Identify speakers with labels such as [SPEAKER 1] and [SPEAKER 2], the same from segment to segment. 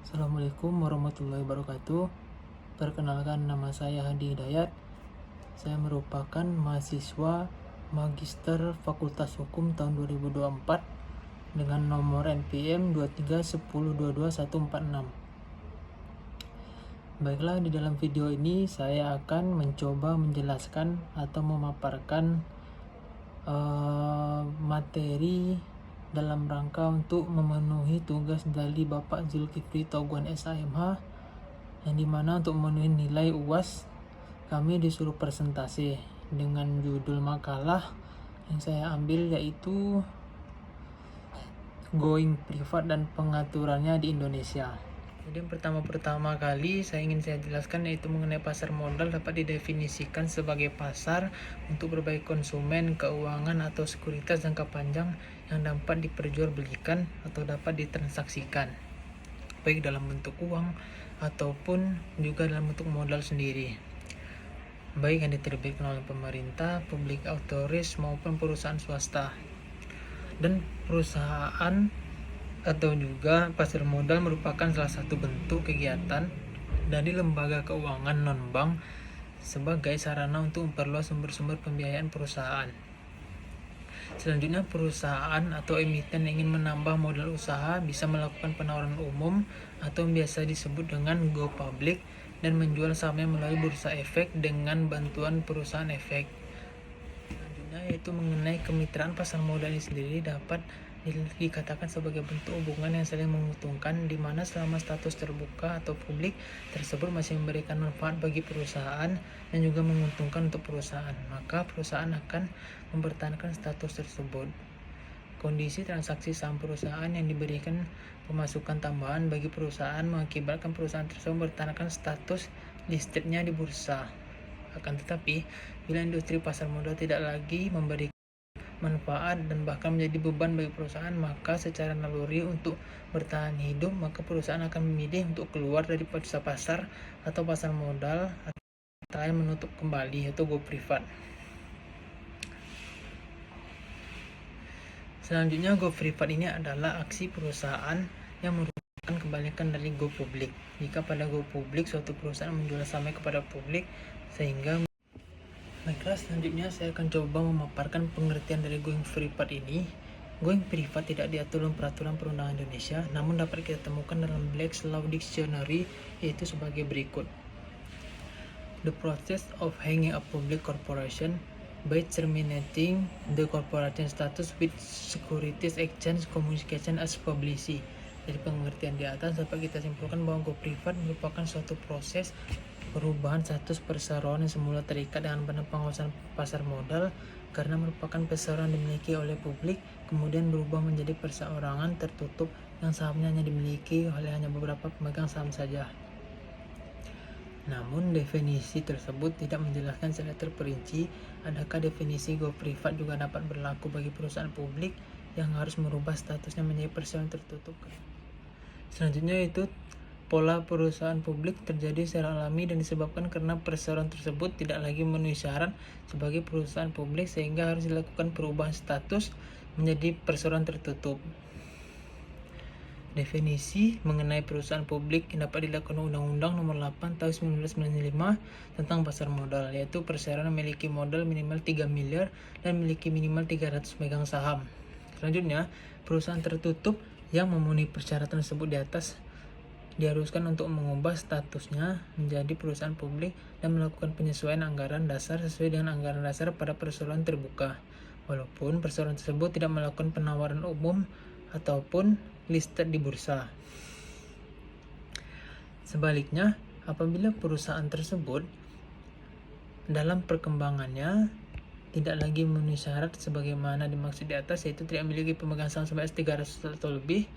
[SPEAKER 1] Assalamualaikum warahmatullahi wabarakatuh. Perkenalkan, nama saya Hadi Hidayat. Saya merupakan mahasiswa Magister Fakultas Hukum tahun 2024 dengan nomor NPM 2310224146. Baiklah, di dalam video ini saya akan mencoba menjelaskan atau memaparkan materi dalam rangka untuk memenuhi tugas dari Bapak Zulkifli Toguan SIMH, yang dimana untuk memenuhi nilai UAS kami disuruh presentasi dengan judul makalah yang saya ambil yaitu Going Privat dan Pengaturannya di Indonesia. Jadi yang pertama kali saya jelaskan yaitu mengenai pasar modal dapat didefinisikan sebagai pasar untuk berbagai konsumen keuangan atau sekuritas jangka panjang yang dapat diperjualbelikan atau dapat ditransaksikan baik dalam bentuk uang ataupun juga dalam bentuk modal sendiri, baik yang diterbitkan oleh pemerintah, public authorities maupun perusahaan swasta. Dan perusahaan atau juga pasar modal merupakan salah satu bentuk kegiatan dari lembaga keuangan non-bank sebagai sarana untuk memperluas sumber-sumber pembiayaan perusahaan. Selanjutnya, perusahaan atau emiten yang ingin menambah modal usaha bisa melakukan penawaran umum atau biasa disebut dengan go public dan menjual sahamnya melalui bursa efek dengan bantuan perusahaan efek. Selanjutnya yaitu mengenai kemitraan pasar modal ini sendiri dapat dikatakan sebagai bentuk hubungan yang saling menguntungkan, di mana selama status terbuka atau publik tersebut masih memberikan manfaat bagi perusahaan dan juga menguntungkan untuk perusahaan, maka perusahaan akan mempertahankan status tersebut. Kondisi transaksi saham perusahaan yang diberikan pemasukan tambahan bagi perusahaan mengakibatkan perusahaan tersebut mempertahankan status listednya di bursa. Akan tetapi, bila industri pasar modal tidak lagi memberi manfaat dan bahkan menjadi beban bagi perusahaan, maka secara naluri untuk bertahan hidup, maka perusahaan akan memilih untuk keluar dari pasar atau pasar modal atau menutup kembali, yaitu go privat. Selanjutnya, go privat ini adalah aksi perusahaan yang merupakan kebalikan dari go public. Jika pada go public suatu perusahaan menjual sahamnya kepada publik sehingga Baiklah, selanjutnya saya akan coba memaparkan pengertian dari going privat ini. Going privat tidak diatur dalam peraturan perundangan Indonesia, namun dapat kita temukan dalam Black's Law Dictionary, yaitu sebagai berikut. The process of hanging a public corporation by terminating the corporation status with securities exchange communication as publicity. Dari pengertian di atas dapat kita simpulkan bahwa go privat merupakan suatu proses perubahan status perseroan yang semula terikat dengan badan pengawasan pasar modal karena merupakan perseroan dimiliki oleh publik, kemudian berubah menjadi perseorangan tertutup yang sahamnya hanya dimiliki oleh hanya beberapa pemegang saham saja. Namun definisi tersebut tidak menjelaskan secara terperinci adakah definisi go privat juga dapat berlaku bagi perusahaan publik yang harus merubah statusnya menjadi perseroan tertutup. Selanjutnya itu pola perusahaan publik terjadi secara alami dan disebabkan karena perseroan tersebut tidak lagi memenuhi syarat sebagai perusahaan publik sehingga harus dilakukan perubahan status menjadi perseroan tertutup. Definisi mengenai perusahaan publik yang dapat dilakukan Undang-Undang Nomor 8 Tahun 1995 tentang pasar modal, yaitu perseroan memiliki modal minimal 3 miliar dan memiliki minimal 300 pemegang saham. Selanjutnya, perusahaan tertutup yang memenuhi persyaratan tersebut di atas diharuskan untuk mengubah statusnya menjadi perusahaan publik dan melakukan penyesuaian anggaran dasar sesuai dengan anggaran dasar pada perseroan terbuka, walaupun perseroan tersebut tidak melakukan penawaran umum ataupun listed di bursa. Sebaliknya, apabila perusahaan tersebut dalam perkembangannya tidak lagi memenuhi syarat sebagaimana dimaksud di atas, yaitu tidak memiliki pemegang saham sebanyak 300 atau lebih,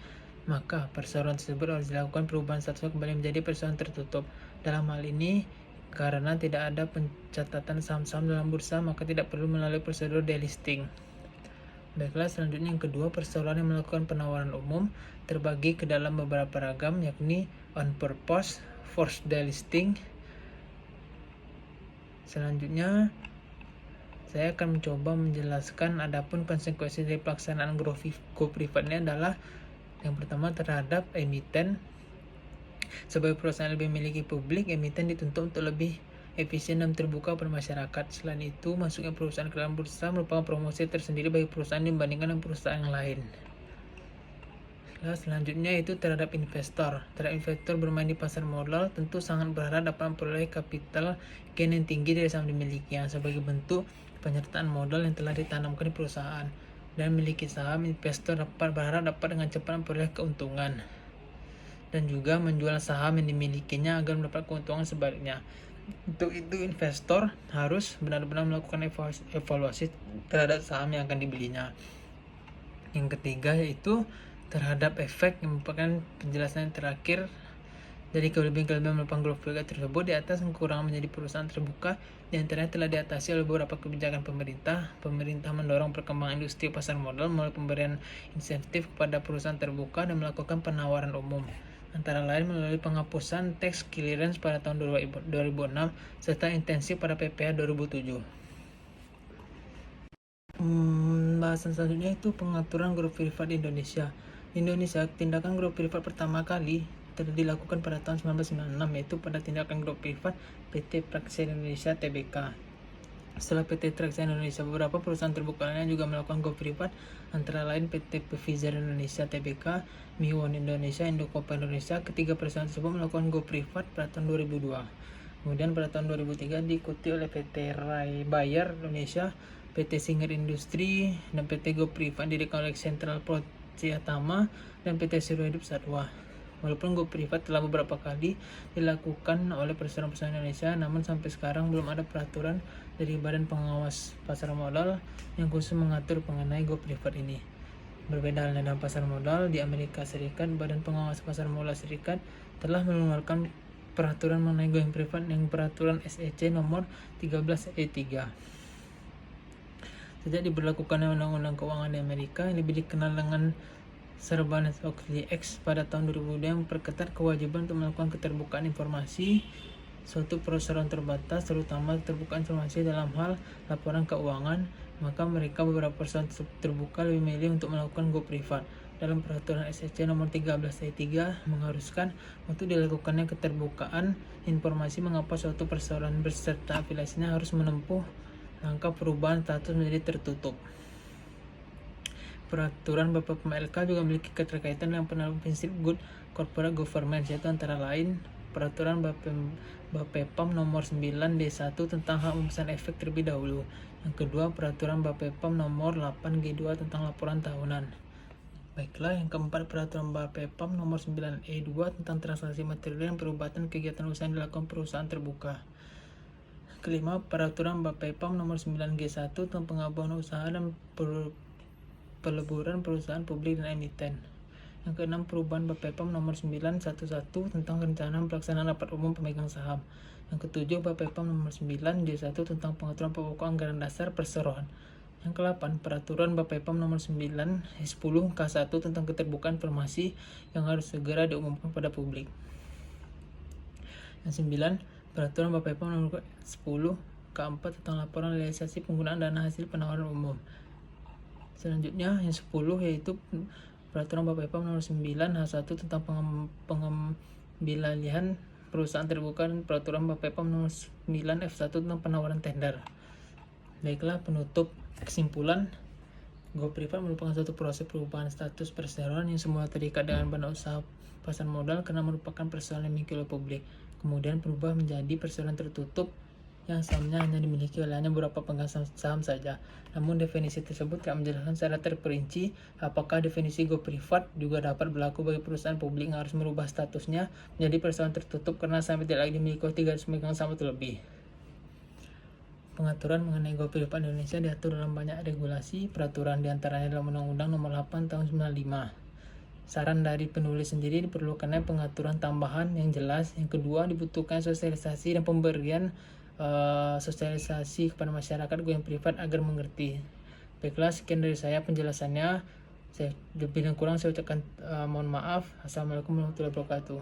[SPEAKER 1] maka perseroan tersebut harus dilakukan perubahan statusnya kembali menjadi perseroan tertutup. Dalam hal ini, karena tidak ada pencatatan saham-saham dalam bursa, maka tidak perlu melalui prosedur delisting. Baiklah, selanjutnya yang kedua, perseroan yang melakukan penawaran umum terbagi ke dalam beberapa ragam, yakni on purpose, forced delisting. Selanjutnya, saya akan mencoba menjelaskan adapun konsekuensi dari pelaksanaan go privat ini adalah yang pertama terhadap emiten Sebagai perusahaan lebih memiliki publik, emiten dituntut untuk lebih efisien dan terbuka pada masyarakat. Selain itu, masuknya perusahaan ke dalam bursa merupakan promosi tersendiri bagi perusahaan dibandingkan dengan perusahaan yang lain. Selanjutnya itu terhadap investor. Terhadap investor bermain di pasar modal tentu sangat berharap dapat memperoleh kapital gain yang tinggi dari saham dimilikinya sebagai bentuk penyertaan modal yang telah ditanamkan di perusahaan. Dan memiliki saham, investor dapat berharap dapat dengan cepat memperoleh keuntungan dan juga menjual saham yang dimilikinya agar mendapat keuntungan sebaliknya. Untuk itu investor harus benar-benar melakukan evaluasi terhadap saham yang akan dibelinya. Yang ketiga yaitu terhadap efek, yang merupakan penjelasan yang terakhir dari kelebihan-kelebihan merupakan growth target tersebut. Di atas kekurangan menjadi perusahaan terbuka di antaranya telah diatasi oleh beberapa kebijakan pemerintah. Pemerintah mendorong perkembangan industri pasar modal melalui pemberian insentif kepada perusahaan terbuka dan melakukan penawaran umum, antara lain melalui penghapusan tax clearance pada tahun 2006 serta intensif pada PPh 2007. Bahasan selanjutnya itu pengaturan grup privat di Indonesia. Di Indonesia, tindakan grup privat pertama kali telah dilakukan pada tahun 1996, yaitu pada tindakan grup privat PT Praxair Indonesia Tbk. Setelah PT Praxair Indonesia, beberapa perusahaan terbuka lainnya juga melakukan grup privat, antara lain PT Pfizer Indonesia Tbk, Miwon Indonesia, Indocopa Indonesia. Ketiga perusahaan tersebut melakukan grup privat pada tahun 2002. Kemudian pada tahun 2003 diikuti oleh PT Rai Bayer Indonesia, PT Singer Industri, dan PT Go Privat didirikan oleh Sentral Prociatama dan PT Seru Hidup Satwa. Walaupun Go Privat telah beberapa kali dilakukan oleh perusahaan-perusahaan Indonesia, namun sampai sekarang belum ada peraturan dari Badan Pengawas Pasar Modal yang khusus mengatur mengenai Go Privat ini. Berbeda halnya dengan pasar modal di Amerika Serikat, Badan Pengawas Pasar Modal Serikat telah mengeluarkan peraturan mengenai Go Privat yang peraturan SEC nomor 13E3. Sejak diberlakukannya Undang-Undang Keuangan di Amerika yang lebih dikenal dengan Sarbanes-Oxley Act pada tahun 2002 yang memperketat kewajiban untuk melakukan keterbukaan informasi suatu perusahaan terbatas, terutama keterbukaan informasi dalam hal laporan keuangan, maka beberapa perusahaan terbuka lebih memilih untuk melakukan Go Privat. Dalam peraturan SEC nomor 13E3 mengharuskan untuk dilakukannya keterbukaan informasi mengapa suatu perusahaan berserta afiliasinya harus menempuh langkah perubahan status menjadi tertutup. Peraturan BPPMLK juga memiliki keterkaitan dengan penerapan prinsip Good Corporate Governance, yaitu antara lain Peraturan Bapepam nomor 9D1 tentang hak memesan efek terlebih dahulu. Yang kedua, Peraturan Bapepam nomor 8G2 tentang laporan tahunan. Baiklah, yang keempat, Peraturan Bapepam nomor 9E2 tentang transaksi material dan perubatan kegiatan usaha yang dilakukan perusahaan terbuka. Kelima, Peraturan Bapepam nomor 9G1 tentang penggabungan usaha dan peleburan perusahaan publik dan emiten. Yang keenam, perubahan Bapepam nomor 911 tentang rencana pelaksanaan rapat umum pemegang saham. Yang ketujuh, Bapepam nomor 9G1 tentang pengaturan pokok anggaran dasar perseroan. Yang ke-8, Peraturan Bapepam nomor 9/10K1 tentang keterbukaan informasi yang harus segera diumumkan pada publik. Yang 9, Peraturan Bapepam nomor 10K4 tentang laporan realisasi penggunaan dana hasil penawaran umum. Selanjutnya yang 10 yaitu Peraturan Bapepam nomor 9H1 tentang pengambilalihan perusahaan terbuka dan Peraturan Bapepam nomor 9F1 tentang penawaran tender. Baiklah, penutup kesimpulan, Go Privat merupakan suatu proses perubahan status perseroan yang semula terikat dengan badan usaha pasar modal karena merupakan perseroan yang dimiliki oleh publik, kemudian berubah menjadi perseroan tertutup yang sahamnya hanya dimiliki oleh hanya beberapa pemegang saham saja. Namun definisi tersebut tidak menjelaskan secara terperinci apakah definisi Go Privat juga dapat berlaku bagi perusahaan publik yang harus merubah statusnya menjadi perusahaan tertutup karena saham tidak lagi dimiliki oleh 300 pemegang saham atau lebih. Pengaturan mengenai Go Privat Indonesia diatur dalam banyak regulasi, peraturan diantaranya dalam Undang-Undang Nomor 8 Tahun 95. Saran dari penulis sendiri diperlukannya pengaturan tambahan yang jelas. Yang kedua, dibutuhkan sosialisasi dan pemberian sosialisasi kepada masyarakat Go Privat agar mengerti. Baiklah, sekian dari saya penjelasannya. Lebih dan kurang saya ucapkan mohon maaf. Assalamualaikum warahmatullahi wabarakatuh.